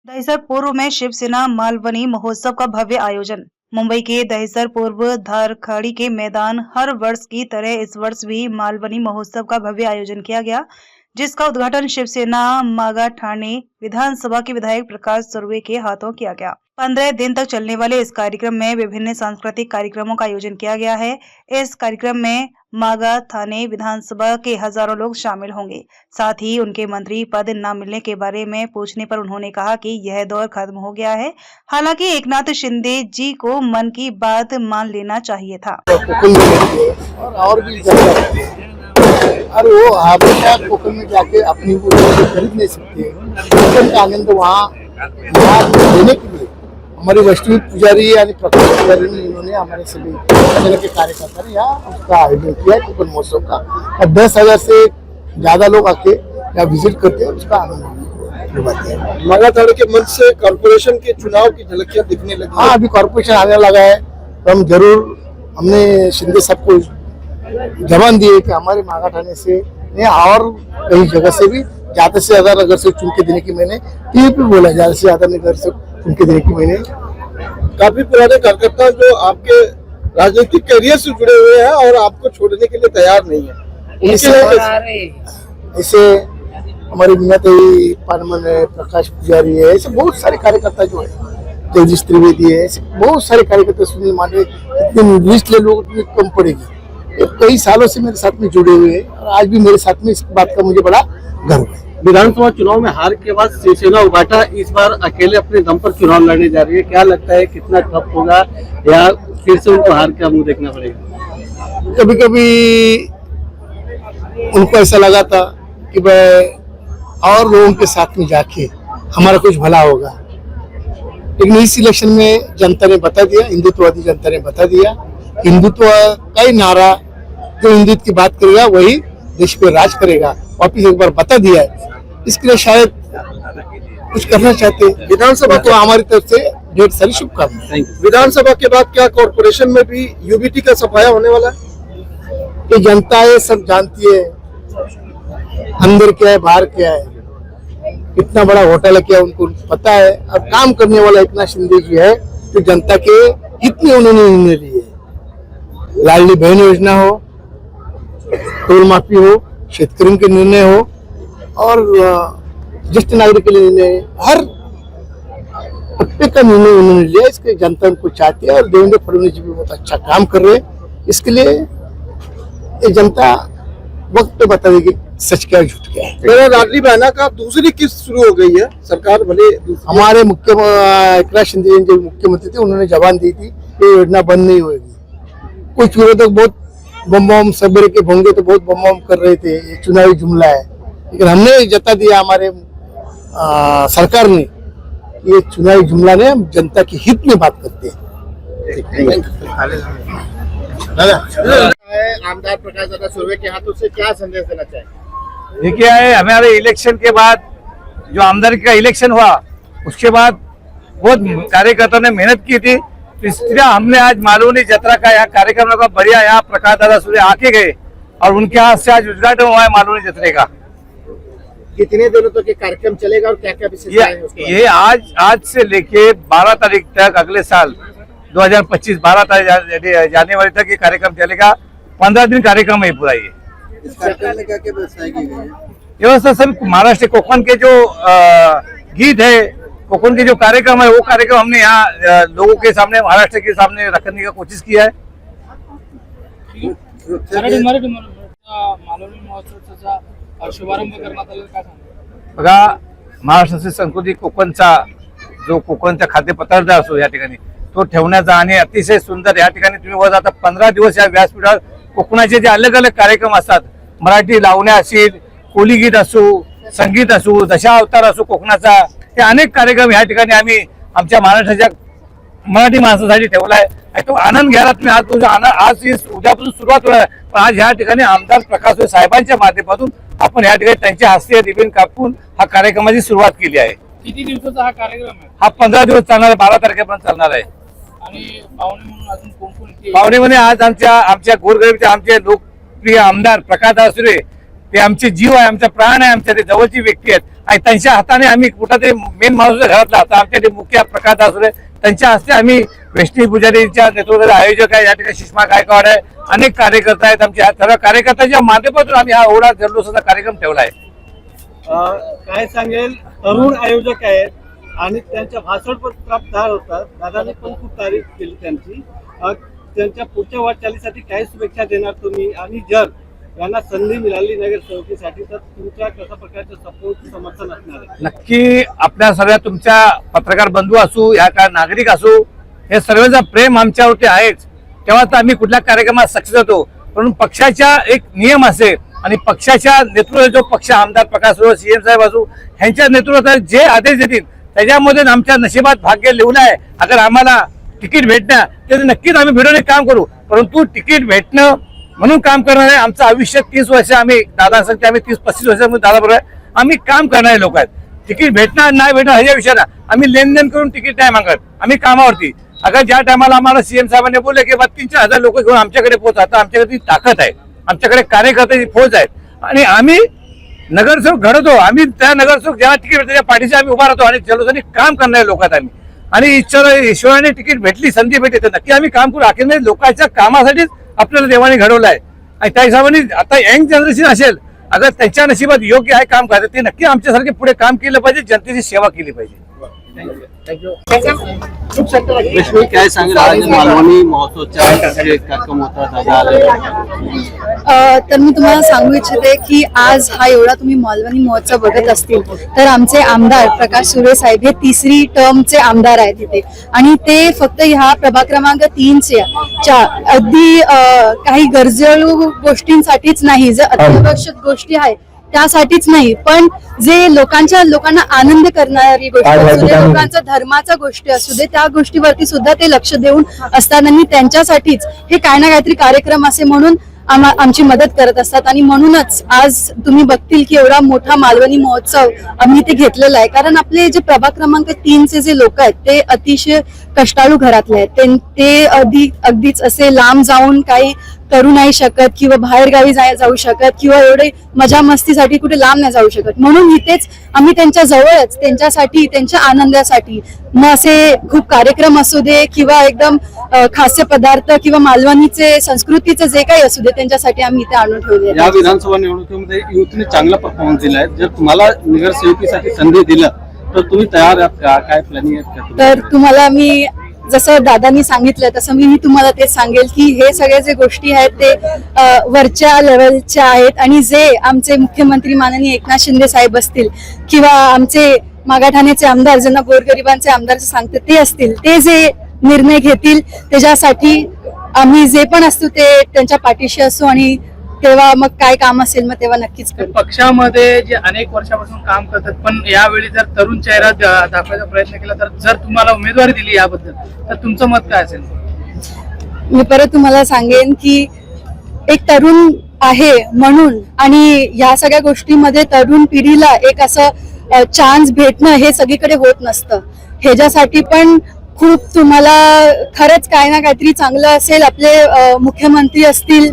दहिसर पूर्व में शिवसेना मालवनी महोत्सव का भव्य आयोजन। मुंबई के दहिसर पूर्व धारखाड़ी के मैदान हर वर्ष की तरह इस वर्ष भी मालवनी महोत्सव का भव्य आयोजन किया गया, जिसका उद्घाटन शिवसेना मागाठाणे विधानसभा के विधायक प्रकाश सुर्वे के हाथों किया गया। 15 दिन तक चलने वाले इस कार्यक्रम में विभिन्न सांस्कृतिक कार्यक्रमों का आयोजन किया गया है। इस कार्यक्रम में मागाठाणे विधानसभा के हजारों लोग शामिल होंगे। साथ ही उनके मंत्री पद न मिलने के बारे में पूछने पर उन्होंने कहा कि यह दौर खत्म हो गया है। हालांकि एकनाथ शिंदे जी को मन की बात मान लेना चाहिए था। और भी और वो हमेशा कोकण में जाके अपनी वो खरीद नहीं सकते। कोकण का आनंद वहाँ लेने के लिए हमारी वैष्णवी पुजारी यानी प्रकाश पुजारी ने इन्होंने हमारे सभी संगठन के कार्यकर्ता ने यहाँ उसका आयोजन किया कोकण महोत्सव का, और 10,000 से ज्यादा लोग आके यहाँ विजिट करते हैं, उसका आनंद लुभाते हैं। मागाठाणे के मंच से कॉर्पोरेशन के चुनाव की झलकियां दिखने लगी। हाँ, अभी कॉर्पोरेशन आने लगा है तो हम जरूर, हमने शिंदे साहब को जवान दिए कि हमारे मागाठाणे से नहीं और कई जगह से भी ज्यादा से ज्यादा नगर से चुन के देने की मैंने टीवी पे बोला, ज्यादा से ज्यादा नगर से चुन के देने की मैंने। काफी पुराने कार्यकर्ता जो आपके राजनीतिक करियर से जुड़े हुए हैं और आपको छोड़ने के लिए तैयार नहीं है, ऐसे हमारे मीना देवी पानमन है, प्रकाश पुजारी है, ऐसे बहुत सारे कार्यकर्ता जो है, जगदीश त्रिवेदी है, ऐसे बहुत सारे कार्यकर्ता, सुनील मांडे, इतनी लिस्ट ले लो उतनी कम पड़ेगी। ये कई सालों से मेरे साथ में जुड़े हुए हैं और आज भी मेरे साथ में इस बात का मुझे बड़ा गर्व है। विधानसभा चुनाव में हार के बाद शिवसेना उबाटा इस बार अकेले अपने दम पर चुनाव लड़ने जा रही है, क्या लगता है कितना टफ होगा या फिर से उनको हार का मुंह देखना पड़ेगा? कभी कभी उनको ऐसा लगा था कि भाई और लोगों के साथ में जाके हमारा कुछ भला होगा, लेकिन इस इलेक्शन में जनता ने बता दिया, हिंदुत्ववादी जनता ने बता दिया, हिंदुत्व का ही नारा जो हिंदुत्व की बात करेगा वही देश पे राज करेगा, वापिस एक बार बता दिया है। इसके लिए शायद कुछ करना चाहते हैं। विधानसभा तो हमारी तरफ से ढेर सारी शुभकामनाएं। विधानसभा के बाद क्या कॉर्पोरेशन में भी यूबीटी का सफाया होने वाला है? ये जनता है, सब जानती है अंदर क्या है बाहर क्या है, कितना बड़ा होटल है क्या उनको पता है। अब काम करने वाला एकनाथ शिंदे जी है तो जनता के कितने उन्होंने निर्णय लिए, लाडली बहन योजना हो, टोल माफी हो, शेतकरी के निर्णय हो और ज्येष्ठ नागरिक के निर्णय, हर पट्टे का निर्णय उन्होंने लिया। इसके जनता उनको चाहती है और देवेंद्र फडणवीस जी भी बहुत अच्छा काम कर रहे हैं। इसके लिए ये जनता वक्त पे बता देगी सच क्या झूठ क्या है। मेरा लाडली बहना का दूसरी किस्त शुरू हो गई है, सरकार भले हमारे एकनाथ शिंदे जी जो मुख्यमंत्री थे उन्होंने जबान दी थी ये योजना बंद नहीं होगी। कुछ विरोधक बहुत बम सबेरे के भोंगे तो बहुत बम कर रहे थे, ये चुनावी जुमला है, लेकिन हमने जता दिया हमारे सरकार ने, ये चुनावी जुमला ने जनता के हित में बात करते हैं। आमदार प्रकाश दादा सुर्वे के हाथों से क्या संदेश देना चाहिए? देखिए, हमारे इलेक्शन के बाद जो आमदार का इलेक्शन हुआ उसके बाद बहुत कार्यकर्ताओं ने मेहनत की थी, इसलिए हमने आज मालवनी जत्रा का यहाँ कार्यक्रम लगा बढ़िया। यहाँ प्रकाश दादा सूर्य आके गए और उनके हाथ से आज उद्घाटन हुआ है मालवनी जत्रे का। कितने दिनों तक ये कार्यक्रम चलेगा और क्या क्या विशेषताएं हैं? ये आज से लेके 12 तारीख तक, अगले साल 2025 12 तारीख जनवरी तक ये कार्यक्रम चलेगा। 15 दिन कार्यक्रम है पूरा। ये सरकार ने क्या क्या व्यवस्था की है? व्यवस्था सब महाराष्ट्र कोकण के जो गीत है, कोकण के जो कार्यक्रम है वो कार्यक्रम हमने यहाँ लोगों के सामने, महाराष्ट्र के सामने रखने का कोशिश किया है। शुभारंभ करण्यात आलेला काय सांगा? बघा, महाराष्ट्राची संस्कृती कोकणचा जो कोकणचा खाद्यपदार्थ असो या ठिकाणी तो ठेवण्याचा आणि अतिशय सुंदर या ठिकाणी तुम्ही बघा आता 15 दिवस या व्यासपीठावर कोकणाचे जे अलग अलग कार्यक्रम असतात, मराठी लावण्या असतील, कोली गीत असो, संगीत असो, दशावतार असो कोकणाचा, हे अनेक कार्यक्रम या ठिकाणी आम्ही आमच्या महाराष्ट्राच्या मराठी माणसासाठी ठेवला आहे। तो आनंद घ्यायला तुम्ही आज तुझा आज उद्यापासून सुरुवात होणार आहे, पण आज ह्या ठिकाणी आमदार प्रकाश साहेबांच्या माध्यमातून आपण या ठिकाणी त्यांच्या हस्ते रिबीन कापून हा कार्यक्रमाची सुरुवात केली आहे। किती दिवसाचा हा कार्यक्रम आहे? हा 15 दिवस चालणार आहे, 12 तारखेपर्यंत चालणार आहे। आणि पाहुणे म्हणून अजून कोण कोण? पाहुणे म्हणजे आज आमच्या गोरगरीबचे आमचे लोकप्रिय आमदार प्रकाश दादा सुर्वे ते आमचे जीव आहे, आमचा प्राण आहे, आमच्या ते जवळची व्यक्ती आहेत आणि त्यांच्या हाताने आम्ही कुठं ते मेन माणूस घरातला आता आमच्या ते मुख्य प्रकाश असू दे त्यांच्या हस्ते आम्ही वैष्णवी पुजारीच्या नेतृत्वात आयोजक आहे, या ठिकाणी सुषमा गायकवाड आहे, अनेक कार्यकर्ता आहेत, आमच्या सर्व कार्यकर्त्यांच्या माध्यमातून आम्ही हा एवढा जल्लोषाचा कार्यक्रम ठेवला आहे. काय सांगेल, तरुण आयोजक आहेत आणि त्यांच्या भाषण पण प्राप्तधार होतात. दादाने पण खूप तारीफ केली त्यांची. त्यांच्या पुढच्या वाटचालीसाठी काय शुभेच्छा देणार तुम्ही, आणि जर यांना संधी मिळाली नगरसेवकीसाठी तर तुमच्या कशा प्रकारचं सपोर्ट समर्थन असणार आहे? नक्की आपल्या सगळ्या तुमच्या पत्रकार बंधू असू या का नागरिक असू, हे सर्वांचा प्रेम आमच्यावरती आहेच, तेव्हा तर आम्ही कुठल्या कार्यक्रमात सक्सेस होतो. म्हणून पक्षाचा एक नियम असेल आणि पक्षाच्या नेतृत्वात जो पक्ष आमदार प्रकाश सीएम साहेब असू ह्यांच्या नेतृत्वात जे आदेश देतील त्याच्यामध्ये आमच्या नशिबात भाग्य लिहून आहे. अगर आम्हाला तिकीट भेटणं तर नक्कीच आम्ही भिडवणे काम करू, परंतु तिकीट भेटणं म्हणून काम करणार आहे. आमचं आयुष्य 30 वर्ष आम्ही दादा सांगते आम्ही 30-35 वर्ष दादा बरोबर आम्ही काम करणारे लोक आहेत. तिकीट भेटणार नाही भेटणार ह्याच्या विषयाला आम्ही लेनदेन करून तिकीट नाही मागत, आम्ही कामावरती. अगर ज्या टायमाला आम्हाला सीएम साहेबांनी बोलले की 3,000 लोक घेऊन आमच्याकडे पोहोचा, आता आमच्याकडे ती ताकद आहे, आमच्याकडे कार्यकर्त्याची फौज आहेत आणि आम्ही नगरसेवक घडवतो. आम्ही त्या नगरसेवक जेव्हा तिकीट भेटते त्या पाठीशी आम्ही उभा राहतो आणि जल्लोषाने काम करणारे लोक आहेत आम्ही. आणि ईश्वराने तिकीट भेटली, संधी भेटली तर नक्की आम्ही काम करू. अखेर लोकांच्या कामासाठीच आपल्याला देवाने घडवलं आहे आणि त्या हिशोबाने आता यंग जनरेशन असेल, अगर त्यांच्या नशिबात योग्य आहे काम करायचं ते नक्की आमच्यासारखे पुढे काम केलं पाहिजे, जनतेची सेवा केली पाहिजे. लक्ष्मी, काय सांगेल, आज मालवणी महोत्सवचा कार्यक्रम होता, दादा आले. तर मी तुम्हाला सांगू इच्छिते की आज हा एवढा तुम्ही मालवणी महोत्सव बघत असतील तर आमचे आमदार प्रकाश सुरे साहेब हे 3री टर्मचे आमदार आहेत तिथे, आणि ते फक्त ह्या प्रभाग क्रमांक 3च्या अगदी काही गरजेळू गोष्टींसाठीच नाही, जे अत्यावश्यक गोष्टी आहेत त्यासाठीच नाही, पण जे लोकांना आनंद करणारी गोष्ट असू दे, लोकांच्या धर्माच्या गोष्टी असू दे, त्या गोष्टीवरती सुद्धा ते लक्ष देऊन असतात आणि त्यांच्यासाठीच हे काय ना काहीतरी कार्यक्रम असे म्हणून आमची मदत करत असतात. आणि म्हणूनच आज तुम्ही बघतील की एवढा मोठा मालवणी महोत्सव आम्ही ते घेतलेला आहे, कारण आपले जे प्रभाग क्रमांक 3चे जे लोक आहेत ते अतिशय कष्टाळू घरातले आहेत, ते अगदीच असे लांब जाऊन काही करू नाही शकत किंवा बाहेर गावी जाऊ शकत किंवा एवढे मजा मस्तीसाठी कुठे लांब नाही जाऊ शकत. म्हणून इथेच आम्ही त्यांच्या जवळच त्यांच्यासाठी, त्यांच्या आनंदासाठी मग असे खूप कार्यक्रम असू दे किंवा एकदम खाद्य पदार्थ किंवा मालवणीचे संस्कृतीचे जे काही असू दे त्यांच्यासाठी आम्ही इथे आणून ठेवले. या विधानसभा निवडणुकीमध्ये युथने चांगला परफॉर्मन्स दिला आहे. जर तुम्हाला नगरसेवकीसाठी संधी दिलं तर तुम्ही तयार आहात का? काय प्लॅनिंग आहेत का? तर तुम्हाला मी जसं दादांनी सांगितलं तसं मी तुम्हाला तेच सांगेल की हे सगळे जे गोष्टी आहेत ते वरच्या लेवलच्या आहेत, आणि जे आमचे मुख्यमंत्री माननीय एकनाथ शिंदे साहेब असतील किंवा आमचे मागाठाण्याचे आमदार ज्यांना गोरगरिबांचे आमदार सांगते ते असतील, ते जे निर्णय घेतील त्याच्यासाठी आम्ही जे पण असतो ते त्यांच्या पाठीशी असू, आणि तेव्हा मग काय काम असेल मग तेव्हा नक्कीच करू. पक्षामध्ये जे अनेक वर्षापासून काम करतात पण यावेळी जर तरुण चेहरा दाखवायचा प्रयत्न केला तर जर तुम्हाला उमेदवारी दिली याबद्दल तर तुमचं मत काय असेल? मी परत तुम्हाला सांगेन की एक तरुण आहे म्हणून, आणि या सगळ्या गोष्टीमध्ये तरुण पिढीला एक असं चान्स भेटणं हे सगळीकडे होत नसतं. ह्याच्यासाठी पण खूप तुम्हाला खरंच काय ना काहीतरी चांगलं असेल, आपले मुख्यमंत्री असतील,